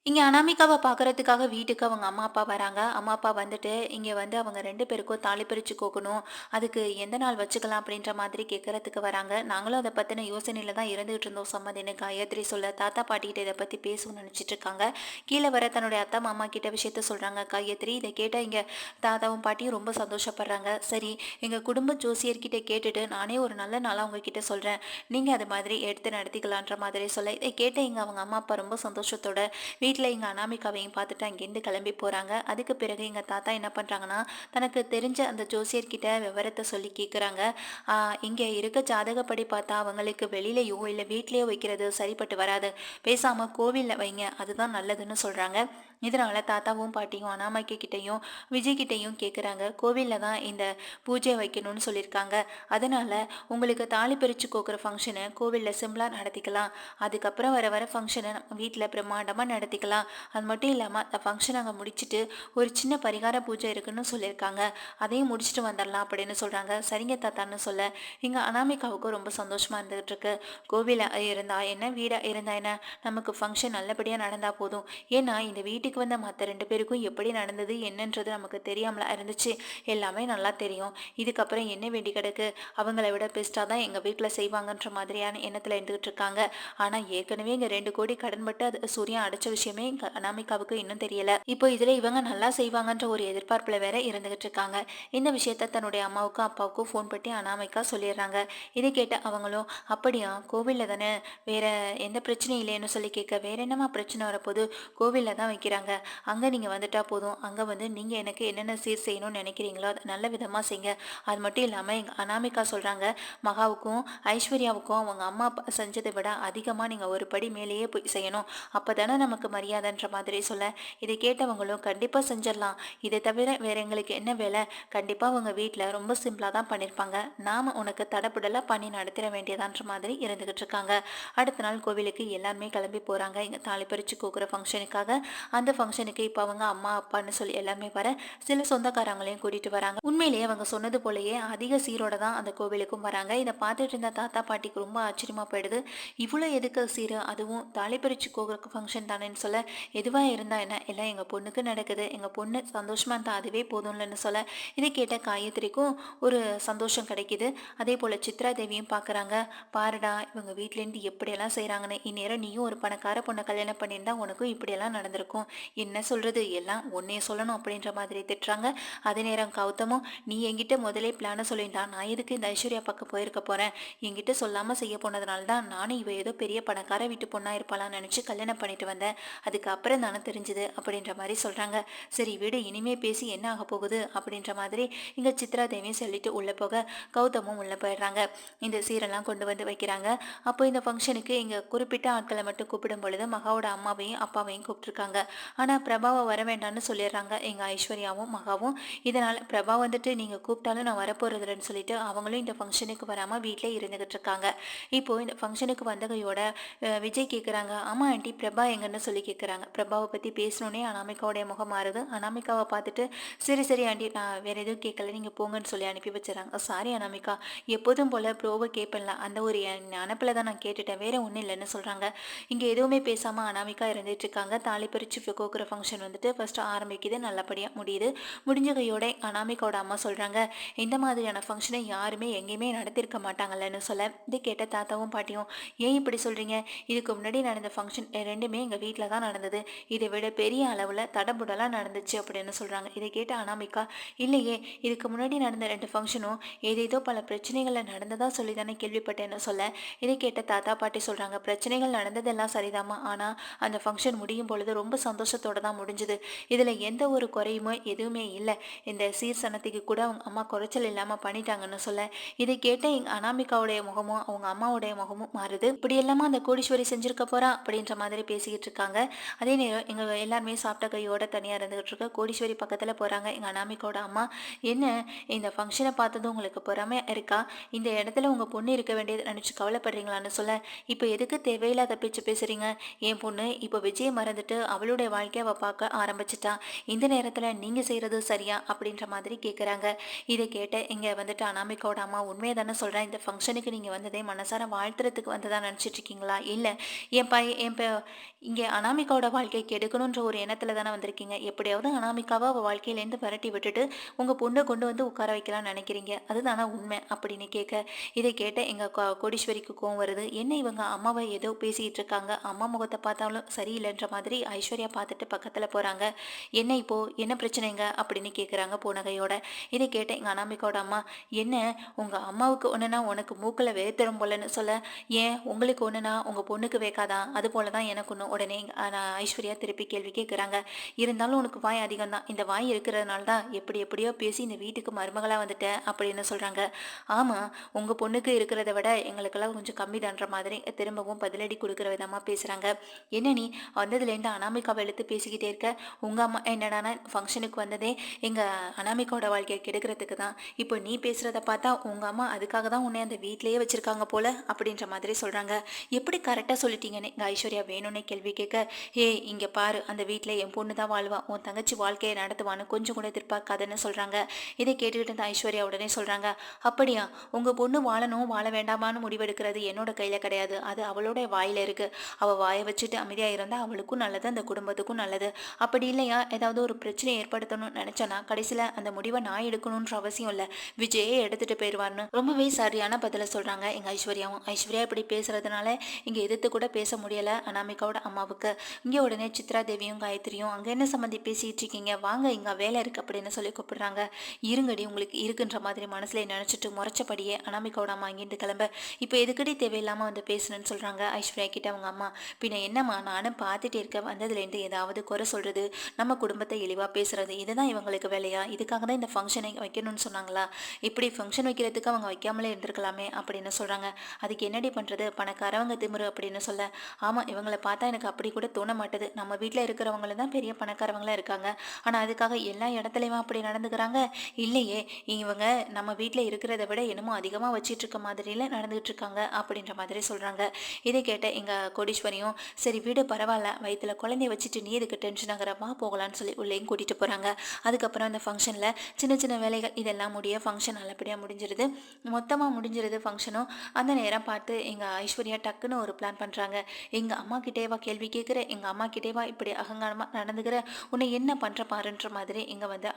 இங்க அனாமிகாவ பார்க்கறதுக்காக வீட்டுக்கு அவங்க அம்மா, அப்பா வராங்க. அம்மா, அப்பா வந்துட்டு, இங்க வந்து அவங்க 2 பேருக்கும் தாலி பிரிச்சு கோக்கணும். அதுக்கு எந்த நாள் வச்சுக்கலாம் அப்படின்ற மாதிரி கேட்கறதுக்கு வராங்க. நாங்களும் அத பத்தின யோசனையில தான் இருந்துகிட்டு இருந்தோம். சம்மதின்னு காயத்ரி சொல்ல, தாத்தா, பாட்டிகிட்ட இத பத்தி பேசணும்னு நெனச்சிட்டு இருக்காங்க. கீழ வர தன்னுடைய அத்தை, மாமா கிட்ட விஷயத்த சொல்றாங்க காயத்ரி. இத கேட்ட இங்க தாத்தாவும், பாட்டியும் ரொம்ப சந்தோஷப்படுறாங்க. சரி, எங்க குடும்ப ஜோசியர்கிட்ட கேட்டுட்டு நானே ஒரு நல்ல நாளா உங்ககிட்ட சொல்றேன். நீங்க அது மாதிரி எடுத்து நடத்திக்கலான்ற மாதிரி சொல்ல, இத கேட்ட இங்க அவங்க அம்மா, அப்பா ரொம்ப சந்தோஷத்தோட வீட்டில் எங்கள் அனாமிகாவையும் பார்த்துட்டு அங்கேருந்து கிளம்பி போகிறாங்க. அதுக்கு பிறகு எங்கள் தாத்தா என்ன பண்ணுறாங்கன்னா, தனக்கு தெரிஞ்ச அந்த ஜோசியர்கிட்ட விவரத்தை சொல்லி கேட்குறாங்க. இங்கே இருக்க ஜாதகப்படி பார்த்தா அவங்களுக்கு வெளியிலையோ இல்லை வீட்லேயோ வைக்கிறது சரிப்பட்டு வராது. பேசாமல் கோவிலில் வைங்க, அதுதான் நல்லதுன்னு சொல்கிறாங்க. இதனால தாத்தாவும் பாட்டியும் அனாமிகா கிட்டையும் விஜய் கிட்டையும் கேட்குறாங்க. கோவிலில் தான் இந்த பூஜை வைக்கணும்னு சொல்லியிருக்காங்க. அதனால உங்களுக்கு தாலி பிரித்து கோக்குற ஃபங்க்ஷனை கோவிலில் சிம்பிளாக நடத்திக்கலாம். அதுக்கப்புறம் வர வர ஃபங்க்ஷனை நம்ம வீட்டில் பிரம்மாண்டமாக நடத்திக்கலாம். அது மட்டும் இல்லாமல் அந்த ஃபங்க்ஷன் அங்கே முடிச்சுட்டு ஒரு சின்ன பரிகார பூஜை இருக்குன்னு சொல்லியிருக்காங்க. அதையும் முடிச்சுட்டு வந்துடலாம் அப்படின்னு சொல்கிறாங்க. சரிங்க தாத்தான்னு சொல்ல இங்கே அனாமிகாவுக்கும் ரொம்ப சந்தோஷமாக இருந்துகிட்டு இருக்கு. கோவிலாக இருந்தா என்ன, வீடாக இருந்தா என்ன, நமக்கு ஃபங்க்ஷன் நல்லபடியாக நடந்தால் போதும். ஏன்னா இந்த வீட்டுக்கு வந்த மற்ற 2 பேருக்கும் எப்படி நடந்தது என்னன்றது நமக்கு தெரியாமலா இருந்துச்சு. எல்லாமே நல்லா தெரியும். இதுக்கப்புறம் என்ன வேண்டி கிடக்கு, அவங்கள விட பெஸ்ட்டாக தான் எங்கள் வீட்டில் செய்வாங்கன்ற மாதிரியான எண்ணத்தில் இருந்துகிட்டு இருக்காங்க. ஆனால் ஏற்கனவே இங்கே 2 கோடி கடன்பட்டு அது சூர்யா அடைச்ச விஷயமே அனாமிகாவுக்கு இன்னும் தெரியல. இப்போ இதில் இவங்க நல்லா செய்வாங்கன்ற ஒரு எதிர்பார்ப்பில் வேற இருந்துகிட்டு இருக்காங்க. இந்த விஷயத்த தன்னுடைய அம்மாவுக்கும் அப்பாவுக்கும் ஃபோன் பண்ணி அனாமிகா சொல்லிடுறாங்க. இதை கேட்ட அவங்களும் அப்படியா, கோவிலில் தானே, வேற எந்த பிரச்சனையும் இல்லைன்னு சொல்லி கேட்க, வேற என்னமா பிரச்சனை வரப்போது, கோவிலில் தான் வைக்கிறாங்க, அங்கே நீங்கள் வந்துட்டா போதும். அங்கே வந்து நீங்கள் எனக்கு என்னென்ன சீர் செய்யணும்னு நினைக்கிறீங்களோ அதை நல்ல விதமாக செய்யுங்க. அது மட்டும் இல்லாமல் எங்கள் அனாமிகா சொல்கிறாங்க, மகாவுக்கும் ஐஸ்வர்யாவுக்கும் அவங்க அம்மா அப்பா செஞ்சதை விட அதிகமாக நீங்கள் ஒரு படி மேலேயே போய் செய்யணும். அப்போ தானே நமக்கு மரியாதைன்ற மாதிரி சொல்ல, இதை கேட்டவங்களும் கண்டிப்பாக செஞ்சிடலாம். இதை தவிர வேற எங்களுக்கு என்ன வேலை, கண்டிப்பாக அவங்க வீட்டில் ரொம்ப சிம்பிளாக தான் பண்ணியிருப்பாங்க. நாம் உனக்கு தடப்படலாக பண்ணி நடத்திட வேண்டியதான்ற மாதிரி இருந்துகிட்டு இருக்காங்க. அடுத்த நாள் கோவிலுக்கு எல்லாருமே கிளம்பி போகிறாங்க. இங்கே தாலி பறிச்சு கோக்குற ஃபங்க்ஷனுக்காக. அந்த ஃபங்க்ஷனுக்கு இப்போ அவங்க அம்மா அப்பான்னு சொல்லி எல்லாருமே வர, சில சொந்தக்காரங்களையும் கூட்டிகிட்டு வராங்க. உண்மையிலேயே அவங்க சொன்னது போலயே அதிக சீரோட தான் அந்த கோவிலுக்கும் வராங்க. இதை பார்த்துட்டு இருந்த தாத்தா பாட்டிக்கு ரொம்ப ஆச்சரியமா போயிடுது. இவ்வளோ எதுக்கு சீர், அதுவும் தாலி பிரிச்சு கோகுறக்கு ஃபங்க்ஷன் தானேன்னு சொல்ல, எதுவாக இருந்தா என்ன, எல்லாம் எங்கள் பொண்ணுக்கு நடக்குது, எங்கள் பொண்ணு சந்தோஷமா இருந்தா அதுவே போதும்லன்னு சொல்ல, இதை கேட்ட காயத்ரிக்கும் ஒரு சந்தோஷம் கிடைக்குது. அதே போல் சித்ரா தேவியும் பார்க்குறாங்க. பாருடா இவங்க வீட்லேருந்து எப்படியெல்லாம் செய்கிறாங்கன்னு, இந்நேரம் நீயும் ஒரு பணக்கார பொண்ணை கல்யாணம் பண்ணியிருந்தா உனக்கும் இப்படியெல்லாம் நடந்திருக்கும். என்ன சொல்கிறது, எல்லாம் உன்னைய சொல்லணும் அப்படின்ற மாதிரி திட்டுறாங்க. அதே நேரம் கௌதமும், நீ என்கிட்ட முதலே பிளானை சொல்லியிருந்தா நான் எதுக்கு இந்த ஐஸ்வர்யா பக்கம் போயிருக்க போகிறேன், என்கிட்ட சொல்லாமல் செய்ய போனதுனால தான் நானும் இவ ஏதோ பெரிய பணக்கார வீட்டு பொண்ணா இருப்பாளான்னு நினச்சி கல்யாணம் பண்ணிட்டு வந்தேன். அதுக்கு அப்புறம் தானே தெரிஞ்சுது அப்படின்ற மாதிரி சொல்கிறாங்க. சரி வீடு, இனிமே பேசி என்ன ஆக போகுது அப்படின்ற மாதிரி இங்கே சித்ரா தேவியும் சொல்லிட்டு உள்ளே போக, கௌதமும் உள்ளே போயிடுறாங்க. இந்த சீரெல்லாம் கொண்டு வந்து வைக்கிறாங்க. அப்போ இந்த ஃபங்க்ஷனுக்கு இங்கே குறிப்பிட்ட ஆட்களை மட்டும் கூப்பிடும் பொழுது மகாவோட அம்மாவையும் அப்பாவையும் கூப்பிட்டுருக்காங்க. ஆனால் பிரபாவை வர வேண்டாம்னு சொல்லிடுறாங்க எங்கள் ஐஸ்வர்யாவும் மகாவும். இதனால் பிரபா வந்துட்டு நீங்கள் கூப்பிட்டாலும் நான் வரப்போகிறதில்லன்னு சொல்லிட்டு அவங்களும் இந்த ஃபங்க்ஷனுக்கு வராமல் வீட்டிலே இருந்துகிட்டு இருக்காங்க. இப்போது இந்த ஃபங்க்ஷனுக்கு வந்தகையோட விஜய் கேட்குறாங்க, ஆமாம் ஆண்டி பிரபா எங்கன்னு சொல்லி கேட்குறாங்க. பிரபாவை பற்றி பேசணுன்னே அனாமிகாவுடைய முகம் மாறுது. அனாமிகாவை பார்த்துட்டு, சரி சரி ஆண்டி, நான் வேறு எதுவும் கேட்கல, நீங்கள் போங்கன்னு சொல்லி அனுப்பி வச்சுறாங்க. சாரி அனாமிகா, எப்போதும் போல் ப்ரோவை கேட்பேன்ல, அந்த ஒரு நினப்பில் தான் நான் கேட்டுட்டேன், வேறு ஒன்றும் இல்லைன்னு சொல்கிறாங்க. இங்கே எதுவுமே பேசாமல் அனாமிகா இருந்துட்டு இருக்காங்க. தாலி பறிச்சு கோக்குற ஃபங்க்ஷன் வந்துட்டு ஃபஸ்ட்டு ஆரம்பிக்குது, நல்லபடியாக முடியுது. முடிஞ்ச கையோட அனாமிகாவோட அம்மா சொல்கிறாங்க, இந்த மாதிரியான ஃபங்க்ஷனை யாருமே எங்கேயுமே நடத்திருக்க மாட்டாங்கல்லன்னு சொல்ல, இதை கேட்ட தாத்தாவும் பாட்டியும், ஏன் இப்படி சொல்கிறீங்க, இதுக்கு முன்னாடி நடந்த ஃபங்க்ஷன் ரெண்டுமே எங்கள் வீட்டில் தான் நடந்தது, இதை விட பெரிய அளவில் தடபுடலாக நடந்துச்சு அப்படின்னு சொல்கிறாங்க. இதை கேட்ட அனாமிகா, இல்லையே, இதுக்கு முன்னாடி நடந்த 2 ஃபங்க்ஷனும் ஏதேதோ பல பிரச்சனைகளில் நடந்ததாக சொல்லி தானே கேள்விப்பட்டேன்னு சொல்ல, இதை கேட்ட தாத்தா பாட்டி சொல்கிறாங்க, பிரச்சனைகள் நடந்ததெல்லாம் சரிதாம்மா, ஆனால் அந்த ஃபங்க்ஷன் முடியும் பொழுது ரொம்ப சந்தோஷத்தோடு தான் முடிஞ்சுது. இதில் எந்த ஒரு குறையுமே எதுவுமே இல்லை. இந்த சீர்சனத்துக்கு கூட அவங்க அம்மா குறைச்சல் இல்லாமல் பண்ணிட்டாங்கன்னு சொல்ல, இதை கேட்ட எங்கள் அனாமிகாவுடைய முகமும் அவங்க அம்மாவுடைய முகமும் மாறுது. இப்படி எல்லாமா அந்த கோடீஸ்வரி செஞ்சிருக்க போறா அப்படின்ற மாதிரி பேசிக்கிட்டு இருக்காங்க. அதே நேரம் எங்கள் எல்லாருமே சாப்பிட்ட கையோட தனியாக இருந்துகிட்டு இருக்க கோடீஸ்வரி பக்கத்தில் போகிறாங்க எங்கள் அனாமிகாவோட அம்மா. என்ன, இந்த ஃபங்க்ஷனை பார்த்ததும் உங்களுக்கு பொறாமை இருக்கா, இந்த இடத்துல உங்கள் பொண்ணு இருக்க வேண்டியது நினச்சி கவலைப்படுறீங்களான்னு சொல்ல, இப்போ எதுக்கு தேவையில்லாத பேச்சு பேசுகிறீங்க, என் பொண்ணு இப்போ விஜயை மறந்துட்டு அவளுடைய வாழ்க்கையை அவள் பார்க்க ஆரம்பிச்சிட்டா, இந்த நேரத்தில் நீங்கள் செய்கிறது சரியா அப்படின்ற மாதிரி கேட்குறாங்க. இதை கேட்ட இங்கே வந்துட்டு அனாமிகாவோட அம்மா, உண்மையை தானே சொல்கிறேன், இந்த ஃபங்க்ஷனுக்கு நீங்கள் வந்ததே மனசார வாழ்த்துறதுக்கு வந்ததா நினச்சிட்டு இருக்கீங்களா, இல்லை என் பையன் இங்கே அனாமிகாவோட வாழ்க்கையை கெடுக்கணுன்ற ஒரு எண்ணத்துல தானே வந்திருக்கீங்க. எப்படியாவது அனாமிகாவை அவள் வாழ்க்கையிலேருந்து விரட்டி விட்டுட்டு உங்கள் பொண்ணை கொண்டு வந்து உட்கார வைக்கலாம்னு நினைக்கிறீங்க. அதுதானா உண்மை அப்படின்னு கேட்க, இதை கேட்ட எங்கள் கோடீஸ்வரிக்கு கோவம் வருது. என்ன இவங்க அம்மாவை ஏதோ பேசிக்கிட்டு இருக்காங்க, அம்மா முகத்தை பார்த்தாலும் சரியில்லைன்ற மாதிரி ஐஸ்வர்யா பார்த்துட்டு பக்கத்தில் போகிறாங்க. என்ன இப்போ என்ன பிரச்சனைங்க அப்படின்னு கேட்குறாங்க புனகையோட. இதை கேட்ட எங்கள் அனாமிகாவோட அம்மா, என்ன உங்கள் அம்மாவுக்கு ஒன்றுனா உனக்கு மூக்கில் வேர்த்தரும் போலன்னு சொல்ல, ஏன் உங்களுக்கு ஒன்றுனா உங்கள் பொண்ணுக்கு வேக்காதா, அது போல தான் எனக்கு ஒன்று. உடனே ஐஸ்வர்யா திருப்பி கேள்வி கேட்குறாங்க. இருந்தாலும் உனக்கு வாய் அதிகம் தான், இந்த வாய் இருக்கிறதுனால தான் எப்படி எப்படியோ பேசி இந்த வீட்டுக்கு மருமகளாக வந்துட்டேன் அப்படின்னு சொல்கிறாங்க. ஆமாம், உங்கள் பொண்ணுக்கு இருக்கிறத விட எங்களுக்கெல்லாம் கொஞ்சம் கம்மி தான்ற மாதிரி திரும்பவும் பதிலடி கொடுக்குற விதமாக பேசுகிறாங்க. என்ன நீ வந்ததுலேருந்து அனாமிகாவை எடுத்து பேசிக்கிட்டே இருக்க, உங்கள் அம்மா என்னடானா ஃபங்க்ஷனுக்கு வந்ததே எங்கள் அனாமிகாவோட வாழ்க்கையை கெடுக்கிறதுக்கு தான். இப்போ நீ பேசுகிறத பார்த்தா உங்கள் அம்மா அதுக்காக தான் உன்னை அந்த வீட்டிலேயே வச்சுருக்காங்க போல அப்படின்ற மாதிரி சொல்கிறாங்க. எப்படி கரெக்டாக சொல்லிட்டீங்கன்னு எங்கள் ஐஸ்வர்யா வேணும்னே கேள்வி கேட்க, இங்கே பாரு, அந்த வீட்டில் என் பொண்ணு தான் வாழ்வா, உன் தங்கச்சி வாழ்க்கையை நடத்துவான்னு கொஞ்சம் கூட எதிர்பார்க்காதுன்னு சொல்கிறாங்க. இதை கேட்டுக்கிட்டு இருந்த ஐஸ்வர்யா உடனே சொல்கிறாங்க, அப்படியா, உங்கள் பொண்ணு வாழணும் வாழ வேண்டாமான்னு முடிவெடுக்கிறது என்னோட கையில் கிடையாது, அது அவளோட வாயில் இருக்குது. அவள் வாயை வச்சுட்டு அமைதியாக இருந்தால் அவளுக்கும் நல்லது, அந்த குடும்பத்துக்கும் நல்லது. அப்படி இல்லையா ஏதாவது ஒரு பிரச்சனை ஏற்படுத்தணும்னு நினச்சேன்னா கடைசியில் அந்த முடிவை நான் எடுக்கணுன்ற அவசியம் இல்லை, விஜயே எடுத்துகிட்டு போயிடுவார்னு ரொம்பவே சரியான பதிலை சொல்கிறாங்க எங்கள் ஐஸ்வர்யாவும். ஐஸ்வர்யா இப்படி பேசுகிறதுனால இங்கே எதிர்த்து கூட பேச முடியலை அனாமிகாவோட அம்மாவுக்கு. இங்கே உடனே சித்ரா தேவியும் காயத்ரியும், அங்கே என்ன சம்மந்தி பேசிகிட்டு இருக்கீங்க, வாங்க இங்கே வேலை இருக்குது அப்படின்னு சொல்லி கூப்பிடுறாங்க. இருங்கடி, உங்களுக்கு இருக்குன்ற மாதிரி மனசுல நினச்சிட்டு முறைச்சபடியே அனாமிகாவோட அம்மா இங்கேருந்து கிளம்ப, இப்போ எதுக்கடி தேவையில்லாமல் வந்து பேசணுன்னு சொல்கிறாங்க ஐஸ்வர்யா கிட்ட அவங்க அம்மா. பின்ன என்னம்மா, நானும் பார்த்துட்டே இருக்க, வந்ததுலேருந்து ஏதாவது குறை சொல்கிறது, நம்ம குடும்பத்தை இழிவாக பேசுறது, இதுதான் இவங்களுக்கு வேலையா, இதுக்காக தான் இந்த ஃபங்க்ஷனை வைக்கணும்னு சொன்னாங்களா, இப்படி ஃபங்க்ஷன் வைக்கிறதுக்கு அவங்க வைக்காமலே இருந்திருக்கலாமே அப்படின்னு சொல்கிறாங்க. அதுக்கு என்னடி பண்ணுறது, பணக்காரவங்க திமிரு அப்படின்னு சொல்ல, ஆமாம், இவங்களை பார்த்தா எனக்கு அப்படி கூட தோண மாட்டுது, நம்ம வீட்டில் இருக்கிறவங்கள தான் பெரிய பணக்காரவங்களாக இருக்காங்க, ஆனால் அதுக்காக எல்லா இடத்துலையுமா அப்படி நடந்துக்கிறாங்க, இல்லையே இவங்க நம்ம வீட்டில் இருக்கிறத விட என்னமோ அதிகமாக வச்சிட்டு இருக்க மாதிரில நடந்துகிட்டு இருக்காங்க அப்படின்ற மாதிரி சொல்கிறாங்க. இதை கேட்ட எங்கள் கோடீஸ்வரியும், சரி வீடு பரவாயில்ல, வயிற்றுல குழந்தைய வச்சுட்டு நீ எதுக்கு டென்ஷன் ஆகிறப்பா, போகலான்னு சொல்லி உள்ளேயும் கூட்டிகிட்டு போகிறாங்க. அதுக்கப்புறம் அந்த ஃபங்க்ஷனில் சின்ன சின்ன வேலைகள் இதெல்லாம் முடிய ஃபங்க்ஷன் நல்லபடியாக முடிஞ்சிருது. மொத்தமாக முடிஞ்சிருது ஃபங்க்ஷனும். அந்த நேரம் பார்த்து எங்கள் ஐஸ்வர்யா டக்குன்னு ஒரு பிளான் பண்ணுறாங்க. எங்கள் அம்மா கிட்டேவா கேள்வி கேட்குற, எங்கள் அம்மா கிட்டேவா இப்படி அகங்காரமாக நடந்துக்கிற, உன்னை என்ன பண்ணுற பாருன்ற மாதிரி இங்கே வந்து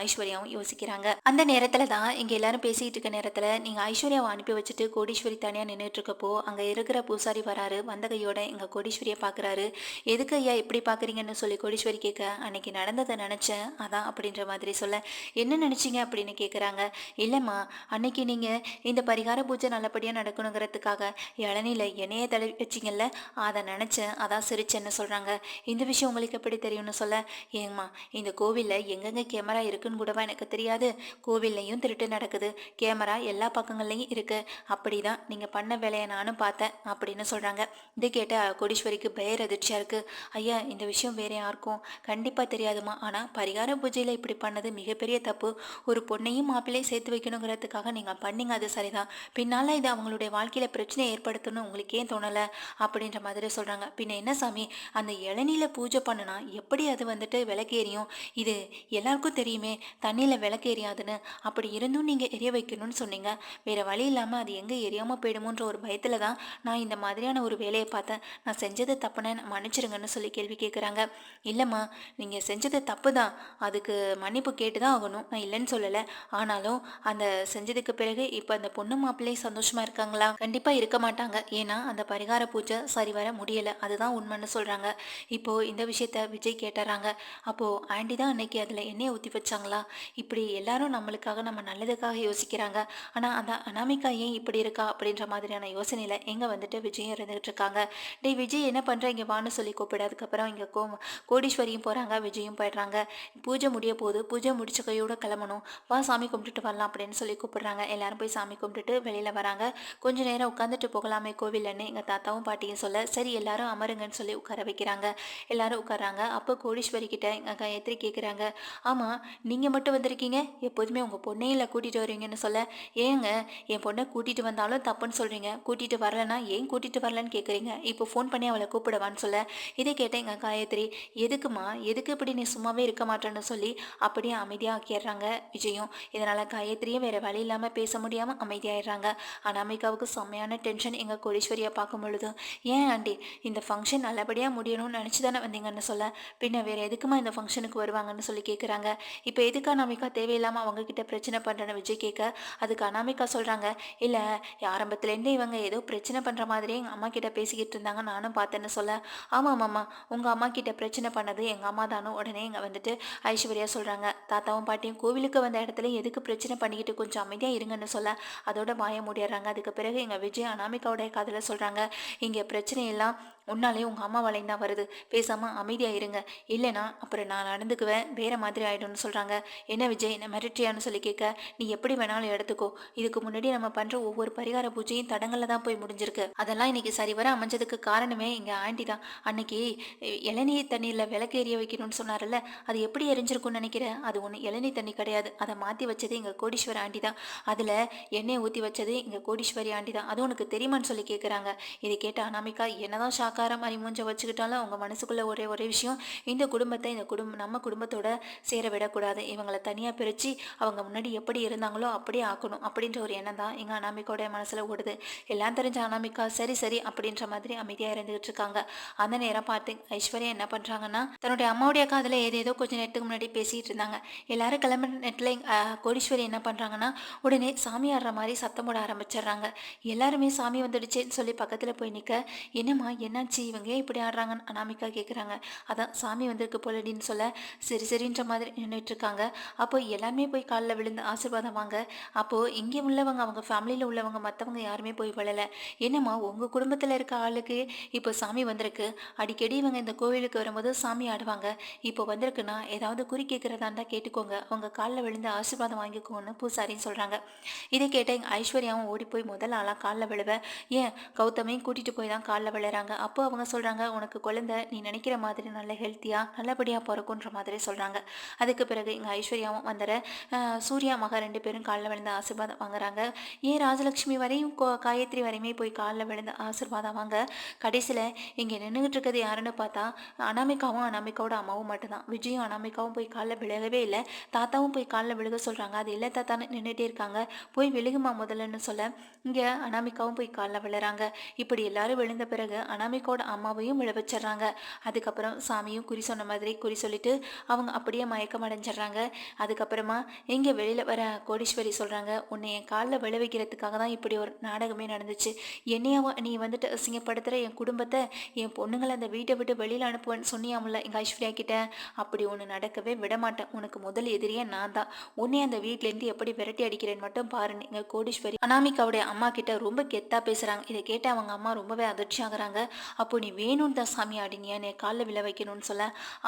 ஐஸ்வர்யாவும் யோசிக்கிறாங்க. அந்த நேரத்தில் தான் இங்கே எல்லாரும் பேசிகிட்டு இருக்க நேரத்தில் நீங்கள் ஐஸ்வர்யாவை அனுப்பி வச்சுட்டு கோடீஸ்வரி தனியாக நின்றுட்டு இருக்கப்போ அங்கே இருக்கிற பூசாரி வராரு. வந்த கையோட எங்கள் கோடீஸ்வரியை பார்க்குறாரு. எதுக்கு ஐயா இப்படி பார்க்குறீங்கன்னு சொல்லி கோடீஸ்வரி கேட்க, அன்னைக்கு நடந்ததை நினச்சேன் அதான் அப்படின்ற மாதிரி சொல்ல, என்ன நினச்சிங்க அப்படின்னு கேட்குறாங்க. இல்லைம்மா, அன்னைக்கு நீங்கள் இந்த பரிகார பூஜை நல்லபடியாக நடக்கணுங்கிறதுக்காக இளநியில் எண்ணெயை தடவி வச்சிங்கல்ல, அதை நினச்சேன் அதான் சிரிச்சேன்னு சொல்கிறாங்க. இந்த விஷயம் உங்களுக்கு எப்படி தெரியும்னு சொல்ல, ஏங்கம்மா, இந்த கோவிலில் எங்கெங்கே கேமரா இருக்குன்னு கூடவா எனக்கு தெரியாது, கோவில்லையும் திருட்டு நடக்குது, கேமரா எல்லா பக்கங்கள்லையும் இருக்குது, அப்படி தான் நீங்கள் பண்ண வேலையை நானும் பார்த்தேன் அப்படின்னு சொல்கிறாங்க. இதை கேட்ட கோடீஸ்வரிக்கு பெயர் அதிர்ச்சியாக இருக்குது. ஐயா, இந்த விஷயம் வேறு யாருக்கும் கண்டிப்பாக தெரியாதுமா, ஆனால் பரிகார பூஜையில் இப்படி பண்ணது மிகப்பெரிய தப்பு, ஒரு பொண்ணையும் மாப்பிள்ளையும் சேர்த்து வைக்கணுங்கிறதுக்காக நீங்கள் பண்ணீங்க, அது சரிதான், பின்னால் இது அவங்களுடைய வாழ்க்கையில் பிரச்சனை ஏற்படுத்தணும் உங்களுக்கு ஏன் தோணலை அப்படின்ற மாதிரி சொல்கிறாங்க. பின்ன என்ன சாமி, அந்த இளநியில் பூஜை பண்ணுனா எப்படி அது வந்துட்டு விளக்கேறியும், இது எல்லாருக்கும் தெரியுமே தண்ணியில் விளக்கேறியாதுன்னு, அப்படி இருந்தும் நீங்கள் எரிய வைக்கணும்னு சொன்னீங்க, வேறு வழி இல்லாமல் அது எங்கே எரியாமல் போயிடுமோன்ற ஒரு பயத்தில் தான் நான் இந்த மாதிரியான ஒரு வேலையை பார்த்தேன், நான் செஞ்சது தப்புன்னு மன்னிச்சிருங்கன்னு சொல்லி கேள்வி கேட்குறாங்க. இல்லைம்மா, நீங்கள் செஞ்சது தப்பு தான், அதுக்கு மன்னிப்பு கேட்டு தான் ஆகணும், நான் இல்லைன்னு சொல்லலை, ஆனாலும் அந்த செஞ்சதுக்கு பிறகு இப்போ அந்த பொண்ணு மாப்பிள்ளையும் சந்தோஷமாக இருக்காங்களா, கண்டிப்பாக இருக்க மாட்டாங்க, ஏன்னா அந்த பரிகார பூஜை சரிவர முடியலை, அதுதான் உண்மைன்னு சொல்கிறாங்க. இப்போது இந்த விஷயத்த விஜய் கேட்டுறாங்க. அப்போது ஆண்டி தான் அன்னைக்கு அதில் எண்ணெயை ஊற்றி வச்சாங்களா, இப்படி எல்லாரும் நம்மளுக்காக நம்ம நல்லதுக்காக யோசிக்கிறாங்க, ஆனால் அந்த அனாமிகா ஏன் இப்படி இருக்கா அப்படின்ற மாதிரியான யோசனையில் எங்கே வந்துட்டு விஜயம் இருந்துகிட்டு இருக்காங்க. விஜய் என்ன பண்ணுற, இங்கே வான்னு சொல்லி கூப்பிடு. அதுக்கப்புறம் இங்கே கோடீஸ்வரியும் போகிறாங்க, விஜயும் போயிடுறாங்க. பூஜை முடிய போது, பூஜை முடிச்ச கையோட கிளம்பணும், வா சாமி கும்பிட்டுட்டு வரலாம் அப்படின்னு சொல்லி கூப்பிடுறாங்க. எல்லாரும் போய் சாமி கும்பிட்டுட்டு வெளியில் வராங்க. கொஞ்சம் நேரம் உட்காந்துட்டு போகலாமே கோவில்லன்னு எங்கள் தாத்தாவும் பாட்டியும் சொல்ல, சரி எல்லாரும் அமருங்கன்னு சொல்லி உட்கார வைக்கிறாங்க. எல்லாரும் உட்காராங்க. அப்போ கோடீஸ்வரி கிட்ட எங்கள் காயத்ரி கேட்குறாங்க, ஆமாம், நீங்கள் மட்டும் வந்திருக்கீங்க, எப்போதுமே உங்கள் பொண்ணையில் கூட்டிகிட்டு வருவீங்கன்னு சொல்ல, ஏங்க என் பொண்ணை கூட்டிகிட்டு வந்தாலும் தப்புன்னு சொல்கிறீங்க, கூட்டிகிட்டு வரலன்னா ஏன் கூட்டிகிட்டு வரலன்னு கேட்குறீங்க, இப்போ ஃபோன் பண்ணி அவளை கூப்பிடுவான்னு சொல்ல, இதை கேட்ட எங்கள் காயத்ரி, எதுக்குமா, எதுக்கு இப்படி நீ சும்மாவே இருக்க மாட்டேன்னு சொல்லி அப்படியே அமைதியாக ஆக்கிடுறாங்க விஜயும். இதனால் காயத்ரியும் வேறு வழி இல்லாமல் பேச முடியாமல் அமைதியாகிடுறாங்க. அனாமிகாவுக்கு செம்மையான டென்ஷன் எங்கள் கோடீஸ்வரியை பார்க்கும் பொழுது, ஏன் ஆண்டி இந்த ஃபங்க்ஷன் நல்லபடியாக நல்லபடியாக முடியணும்னு நினச்சி தானே வந்தீங்கன்னு சொல்ல, பின்ன வேறு எதுக்குமா இந்த ஃபங்க்ஷனுக்கு வருவாங்கன்னு சொல்லி கேட்குறாங்க. இப்போ எதுக்கு அனாமிகா தேவையில்லாமல் அவங்கக்கிட்ட பிரச்சனை பண்ணுறேன்னு விஜய் கேட்க, அதுக்கு அனாமிகா சொல்கிறாங்க, இல்லை ஆரம்பத்துலேருந்தே இவங்க ஏதோ பிரச்சனை பண்ணுற மாதிரியே எங்கள் அம்மா கிட்ட பேசிக்கிட்டு இருந்தாங்க, நானும் பார்த்தேன்னு சொல்ல, ஆமாம் மாமா, உங்கள் அம்மா கிட்ட பிரச்சனை பண்ணது எங்கள் அம்மா தானோ. உடனே இங்கே வந்துட்டு ஐஸ்வர்யா சொல்கிறாங்க, தாத்தாவும் பாட்டியும் கோவிலுக்கு வந்த இடத்துல எதுக்கு பிரச்சனை பண்ணிக்கிட்டு கொஞ்சம் அமைதியாக இருங்கன்னு சொல்ல, அதோட வாய மூடிடுறாங்க. அதுக்கு பிறகு எங்கள் விஜய் அனாமிகாவுடைய காதில் சொல்கிறாங்க, இங்கே பிரச்சனையெல்லாம் உன்னாலே உங்கள் அம்மா வளையும் தான் வருது, பேசாமல் அமைதியாக இருங்க, இல்லைனா அப்புறம் நான் நடந்துக்குவேன் வேறு மாதிரி ஆகிடும்னு சொல்கிறாங்க. என்ன விஜய் என்ன மிரட்டியான்னு சொல்லி கேட்க, நீ எப்படி வேணாலும் எடுத்துக்கோ, இதுக்கு முன்னாடி நம்ம பண்ணுற ஒவ்வொரு பரிகார பூஜையும் தடங்களில் தான் போய் முடிஞ்சிருக்கு, அதெல்லாம் இன்னைக்கு சரிவர அமைஞ்சதுக்கு காரணமே இங்கே ஆண்டி தான். அன்னைக்கு இளநீர் தண்ணியில் விளக்கு எரிய வைக்கணும்னு சொன்னார்ல, அது எப்படி எரிஞ்சிருக்கும்னு நினைக்கிறேன், அது ஒன்று இளநீர் தண்ணி கிடையாது, அதை மாற்றி வச்சது எங்கள் கோடீஸ்வர ஆண்டி தான், அதில் எண்ணெய் ஊற்றி வச்சது எங்கள் கோடீஸ்வரி ஆண்டி தான், அது உனக்கு தெரியுமான்னு சொல்லி கேட்குறாங்க. இதை கேட்ட அனாமிகா என்னதான் ஷாக்கார மாதிரி மூஞ்ச வச்சுக்கிட்டாலும் அவங்க மனசுக்குள்ளே ஒரே விஷயம், இந்த குடும்பத்தை நம்ம குடும்பத்தோட சேர விடக்கூடாது, இவங்களை தனியாக பிரித்து அவங்க முன்னாடி எப்படி இருந்தாங்களோ அப்படியே ஆக்கணும் அப்படின்ற ஒரு எண்ணம் தான் எங்கள் அனாமிகாவோடைய மனசில் ஓடுது. எல்லாம் தெரிஞ்ச அனாமிகா சரி சரி அப்படின்ற மாதிரி அமைதியாக இருந்துகிட்டு இருக்காங்க. அந்த நேரம் பார்த்து ஐஸ்வர்யா என்ன பண்ணுறாங்கன்னா, தன்னுடைய அம்மாவுடைய காதில் ஏதேதோ கொஞ்சம் நேரத்துக்கு முன்னாடி பேசிகிட்டு இருந்தாங்க. எல்லாரும் கிளம்புற நேரத்தில் கோடீஸ்வரி என்ன பண்ணுறாங்கன்னா, உடனே சாமி ஆடுற மாதிரி சத்தம் போட ஆரம்பிச்சிடுறாங்க. எல்லாருமே சாமி வந்துடுச்சேன்னு சொல்லி பக்கத்தில் போய் நிற்க, என்னம்மா என்னாச்சு இவங்க ஏன் இப்படி ஆடுறாங்கன்னு அனாமிகா கேட்குறாங்க. அதான் சாமி வந்திருக்கு போலடின்னு சொல்ல, சரி சரின்ற மாதிரி நின்றுட்டு இருக்காங்க. அப்போ எல்லாருமே போய் காலில் விழுந்து ஆசீர்வாதம் வாங்க. அப்போது இங்கே உள்ளவங்க அவங்க ஃபேமிலியில் உள்ளவங்க மற்றவங்க யாருமே போய் விழலை. என்னம்மா உங்கள் குடும்பத்தில் இருக்க ஆளுக்கு இப்போ சாமி வந்திருக்கு, அடிக்கடி இவங்க இந்த கோவிலுக்கு வரும்போது சாமி ஆடுவாங்க, இப்போ வந்திருக்குன்னா ஏதாவது குறி கேட்குறதா இருந்தால் கேட்டுக்கோங்க, அவங்க காலில் விழுந்து ஆசீர்வாதம் வாங்கிக்கோன்னு பூசாரின்னு சொல்கிறாங்க. இதை கேட்ட எங்கள் ஐஸ்வர்யாவும் ஓடி போய் முதல் ஆளாக காலில் விழுவேன், ஏன் கௌதமையும் கூட்டிகிட்டு போய் தான் காலில் விழுறாங்க. அப்போ அவங்க சொல்கிறாங்க, உனக்கு குழந்தை நீ நினைக்கிற மாதிரி நல்ல ஹெல்த்தியாக நல்லபடியாக பிறக்குன்ற மாதிரி சொல்கிறாங்க. அதுக்கு பிறகு எங்கள் ஐஸ்வர்யாவும் வந்துற சூர்யா மகா 2 பேரும் காலில் விழுந்து ஆசீர்வாதம் வாங்குறாங்க. ஏன் ராஜலட்சுமி வரையும் காயத்ரி வரையுமே போய் காலில் விழுந்து ஆசீர்வாதம் வாங்க. கடைசியில் இங்கே நின்றுகிட்டு இருக்கிறது யாருன்னு பார்த்தா அனாமிகாவோட அம்மாவும் மட்டும்தான். விஜயும் அனாமிகாவும் போய் காலில் விழுகவே இல்லை. தாத்தாவும் போய் காலில் விழுக சொல்கிறாங்க. அது இல்லை தாத்தான்னு நின்றுட்டே இருக்காங்க. போய் விழுகுமா முதல்லன்னு சொல்ல, இங்கே அனாமிகாவும் போய் காலில் விழுறாங்க. இப்படி எல்லாரும் விழுந்த பிறகு அனாமிகாவோட அம்மாவையும் விழ வச்சிடுறாங்க. அதுக்கப்புறம் சாமியும் குறி சொன்ன மாதிரி குறி சொல்லிட்டு அவங்க அப்படியே மயக்கம் அடைஞ்சிடுறாங்க. அதுக்கப்புறமா இங்கே வெளியில் வர கோடீஸ்வரி சொல்கிறாங்க, உன்னை என் காலில் விழ வைக்கிறதுக்காக தான் இப்படி ஒரு நாடகமே நடந்துச்சு, என்னையாவோ நீ வந்துட்டு அசிங்கப்படுத்துகிற என் குடும்பத்தை, என் பொண்ணுங்களை அந்த வீட்டை விட்டு வெளியில் அனுப்புவேன்னு சொன்னியாமுல்ல எங்கள் ஐஸ்வர்யா கிட்ட, அப்படி ஒன்று நடக்கவே விடமாட்டேன், உனக்கு முதல் எதிரியே நான் தான், உன்னை அந்த வீட்டிலேருந்து எப்படி விரட்டி அடிக்கிறேன்னு மட்டும் பாருன்னு எங்கள் கோடீஸ்வரி அனாமிகாவுடைய அம்மா கிட்ட ரொம்ப கெத்தாக பேசுகிறாங்க. இதை கேட்டு அவங்க அம்மா ரொம்பவே அதிர்ச்சி ஆகுறாங்க. அப்போ நீ வேணும்னு தான் சாமி ஆடினியா என்னை காலில் விழ வைக்கணும்னு சொல்ல,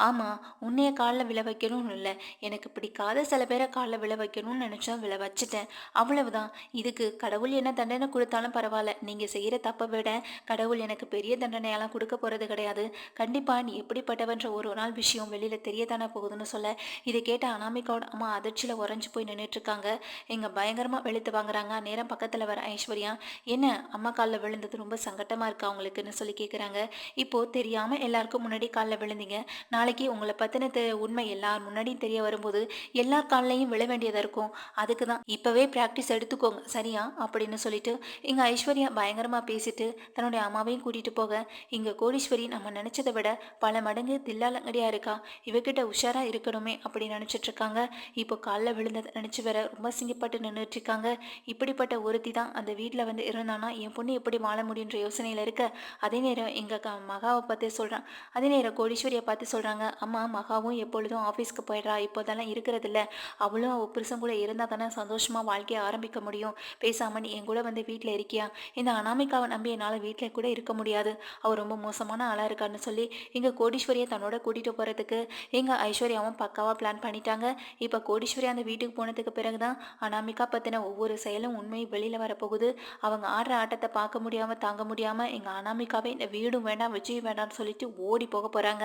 ஆமாம் உன்னைய காலில் விழ வைக்கணும்னு இல்லை, எனக்கு பிடிக்காத சில பேரை காலில் விழ வைக்கணும்னு நினச்சா விழ வச்சுட்டேன், அவ்வளவுதான், இதுக்கு கடவுள் என்ன தண்டனை கொடுத்தாலும் பரவாயில்ல, நீங்கள் செய்கிற தப்பை விட கடவுள் எனக்கு பெரிய தண்டனையெல்லாம் கொடுக்க போகிறது கிடையாது, கண்டிப்பாக நீ எப்படிப்பட்டவன்ற ஒரு நாள் விஷயம் வெளியில் தெரியத்தானே போகுதுன்னு சொல்ல, இதை கேட்ட அனாமிகாவோட அம்மா அதிர்ச்சியில் உறைஞ்சி போய் நின்றுட்டுருக்காங்க. இங்கே பயங்கரமாக வெளுத்து வாங்குறாங்க. நேரம் பக்கத்தில் வர ஐஸ்வர்யா, என்ன அம்மா காலில் விழுந்தது ரொம்ப சங்கட்டமாக இருக்கா அவங்களுக்குன்னு சொல்லி கேட்குறாங்க. இப்போது தெரியாமல் எல்லாருக்கும் முன்னாடி காலில் விழுந்தீங்க, நாளைக்கு உங்களை பற்றின உண்மை எல்லார் முன்னாடியும் தெரிய வரும்போது எல்லார் காலிலையும் விழ வேண்டியதாக இருக்கும், அதுக்கு தான் இப்போவே ப்ராக்டிஸ் எடுத்துக்கோங்க சரியா அப்படின்னு சொல்லிட்டு இங்கே ஐஸ்வர்யா பயங்கரமாக பேசிட்டு தன்னுடைய அம்மாவையும் கூட்டிகிட்டு போக, இங்கே கோடீஸ்வரி நம்ம நினச்சதை விட பல மடங்கு தில்லாலங்கடியாக இருக்கா, இவகிட்ட உஷாராக இருக்கணுமே அப்படின்னு நினச்சிட்டு இருக்காங்க. இப்போ காலில் விழுந்ததை நினச்சி வேற ரொம்ப சிங்கப்பட்டு நின்றுட்டு இருக்காங்க. இப்படிப்பட்ட ஒருத்தி தான் அந்த வீட்டில் வந்து இருந்தானா என் பொண்ணு எப்படி வாழ முடியுன்ற யோசனையில் இருக்க, அதே நேரம் எங்கள் மகாவை பார்த்து சொல்கிறான். அதே நேரம் கோடீஸ்வரியை பார்த்து சொல்கிறாங்க, அம்மா மகாவும் எப்பொழுதும் ஆஃபீஸ்க்கு போயிடுறா, இப்போதெல்லாம் இருக்கிறதில்ல, அவளும் அவள் புருஷன் கூட இருந்தால் தானே சந்தோஷமாக வாழ்க்கையை ஆரம்பிக்க முடியும், பேசாமல் நீ என் கூட வந்து வீட்டில் இருக்கியா, இந்த அனாமிகாவை நம்பி என்னால் வீட்டில் கூட இருக்க முடியாது, அவள் ரொம்ப மோசமான ஆளாக இருக்கான்னு சொல்லி எங்கள் கோடீஸ்வரியை தன்னோட கூட்டிகிட்டு போகிறதுக்கு எங்கள் ஐஸ்வர்யாவும் பக்காவாக பிளான் பண்ணிட்டாங்க. இப்போ கோடீஸ்வரி அந்த வீட்டுக்கு போனதுக்கு பிறகு தான் அனாமிகா பற்றின ஒவ்வொரு செயலும் உண்மை வெளியில் வரப்போகுது. அவங்க ஆடுற ஆட்டத்தை பார்க்க முடியாமல் தாங்க முடியாமல் எங்கள் அனாமிகாவை இந்த வீடும் வேண்டாம் விஜயும் வேண்டாம்னு சொல்லிட்டு ஓடி போக போகிறாங்க.